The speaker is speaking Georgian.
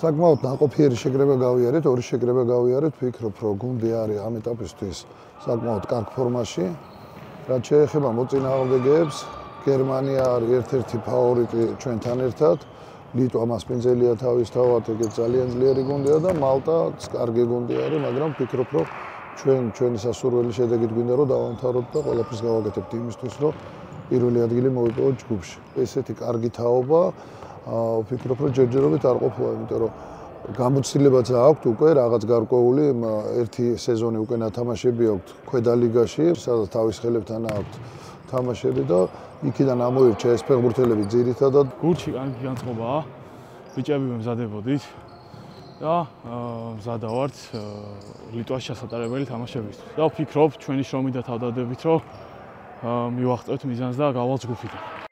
საკმაოდ ნაყოფიერი შეკრება გავიარეთ, ორი შეკრება გავიარეთ, ვფიქრობ, რომ გუნდი არის ამ ეტაპისთვის საკმაოდ კარგ ფორმაში. რაც შეეხება მოწინააღმდეგეებს, გერმანია არის ერთ-ერთი ფავორიტი ჩვენთან ერთად. ლიტვა მასპინძელია თავისთავად, ეგეც ძალიან ძლიერი გუნდია და მალტაც კარგი გუნდი არის, მაგრამ ვფიქრობ, რომ ჩვენი სასურველი შედეგით გვინდა რომ დავამთავროთ და ყველაფერს გავაკეთებთ იმისთვის, რომ პირველი ადგილი მოვიპოვოთ ჯგუფში. ესეთი კარგი თაობა ვფიქრობ, რომ ჯერჯერობით არ ყოფილა, იმიტომ რომ გამოცდილებაც აქვთ უკვე რაღაც გარკვეული ერთი სეზონი უკვე ნათამაშები აქვთ ქვედა ლიგაში, სადაც თავის ხელებთან აქვთ თამაშები და იქიდან ამოირჩა ეს ფეხბურთელები ძირითადად. გუნდში კარგი განწყობაა. ბიჭები მზადებოდით და მზადა ვართ ლიტვაში ჩასატარებელი თამაშებისთვის. და ვფიქრობ, ჩვენი შრომით და თავდადებით, რომ მივახტევთ მიზანს და გავალთ ჯგუფიდან.